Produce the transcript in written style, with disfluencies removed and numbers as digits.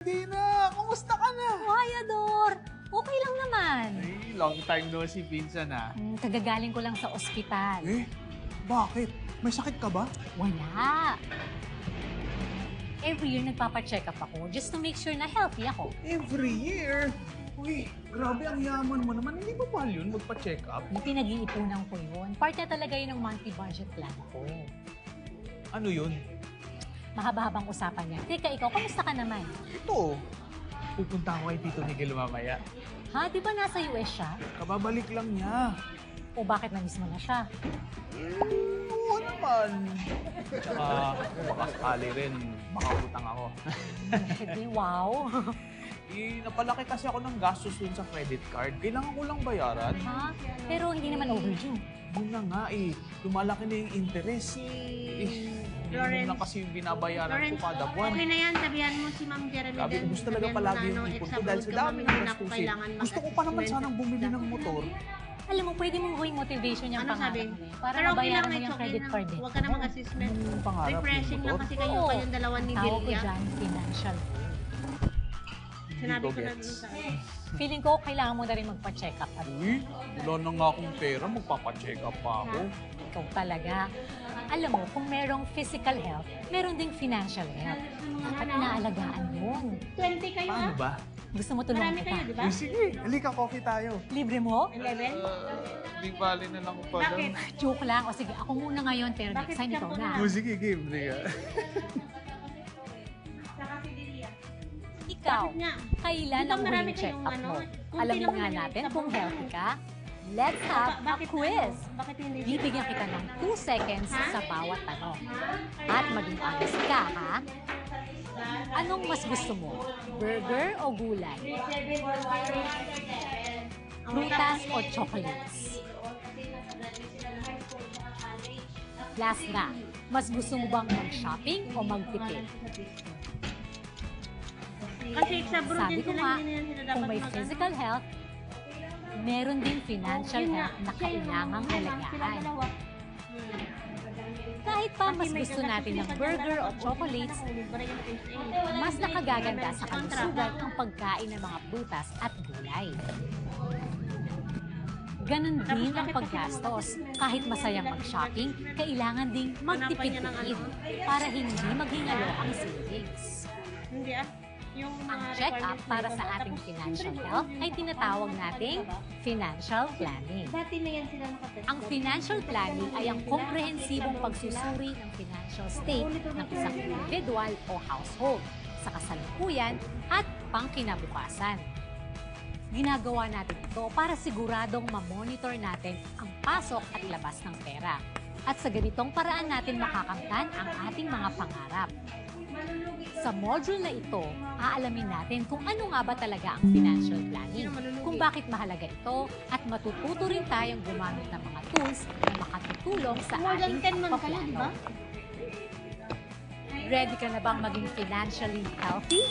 Dina, kumusta ka na? Hi, Ador! Okay lang naman. Ay, long time no si Pinsan ah. Kagagaling ko lang sa ospital. Eh, bakit? May sakit ka ba? Wala. Every year nagpapacheck up ako just to make sure na healthy ako. Every year? Uy, grabe ang yaman mo naman. Hindi ba mahal yun magpa-check up? Pinag-iipunan ko yun. Part na talaga yun ng monthly budget plan ko. Ano yun? Mahaba-habang usapan yan. Teka, ikaw, kamusta ka naman? Ito. Pupunta ako kay Tito Miguel mamaya. Ha? Di ba nasa US siya? Kababalik lang niya. O bakit na-miss mo na siya? Oo naman. Tsaka, baka sakali rin, makautang ako. Di wow. Napalaki kasi ako ng gastos dun sa credit card. Kailangan ko lang bayaran. Ha? Pero hindi naman overdue. Yun na nga lumalaki na yung interest. Minimum na kasi yung binabayaran ko kada buwan. Okay na yan, sabihan mo si Ma'am Jeremy. Sabi ko, gusto talaga palagi yung ipon ko dahil sa dami ng gastusin. Gusto ko pa naman sanang bumili ng motor. Alam mo, pwede mong gawing motivation yung Ano pangarap sabi? mo eh. Para Pero okay mabayaran lang, mo it's yung okay credit lang. card eh. Huwag ka na mag-assessment. Yung pangarap Refreshing yung lang motor. kasi kayo, Oo. kayong dalawa ni Tawag ko Delia. dyan, financial. Sinabi Hindi ko na gets. dun sa Feeling ko, kailangan mo na rin magpa-check up. At Uy, wala na nga akong pera, magpapacheck up pa ako. ikaw talaga. Alam mo, kung merong physical health, meron ding financial health. Dapat inaalagaan yun. 20 kayo Paano ah? ba? Gusto mo tulungan Marami kita? kayo, di ba? Uy, sige, halika, coffee tayo. Libre mo? 11? Di bali na lang pala. Bakit? Joke lang. O sige, ako muna ngayon, pero Bakit next time ka ikaw muna? na. Oh, sige, game. Sige. Saka si Delia. Ikaw, Bakit nga? kailan Di ba ang marami huling check kayong up ano? mo? Kunti Alamin lang nga naman natin yung kung sabon. healthy ka. Let's have a Bakit quiz. ano? Bakit hindi? Bibigyan kita ng 2 seconds Ha? sa bawat tanong. At maging honest ka, ha? Anong mas gusto mo? Burger o gulay? Prutas o chocolates? Last na, mas gusto mo bang mag-shopping o magtipid? Kasi sa abroad Sabi din ko sila, nga, hindi na sila kung dapat may mag- physical health, meron din financial Yun nga, health na siya yung kailangang silang alagaan. dalawa. Kahit pa mas gusto natin ng burger o chocolates, mas nakagaganda sa kalusugan ang pagkain ng mga prutas at gulay. Ganon din ang paggastos. Kahit masayang mag-shopping, kailangan ding magtipid-tipid para hindi maghingalo ang savings. Hindi ah. Yung Ang mga check-up requirements para na sa iba. ating Tapos, financial siyempre, health yung ay tinatawag nating financial planning. Dati na yan sila nakatest. Ang financial planning ay ang komprehensibong pagsusuri ng financial state ng isang individual o household sa kasalukuyan at pangkinabukasan. Ginagawa natin ito para siguradong ma-monitor natin ang pasok at labas ng pera. At sa ganitong paraan natin makakamtan ang ating mga pangarap. Sa module na ito, aalamin natin kung ano nga ba talaga ang financial planning, kung bakit mahalaga ito, at matututo rin tayong gumamit ng mga tools na makatutulong sa More than ating 10 man kayo, di ba? pagpaplano. Ready ka na bang maging financially healthy?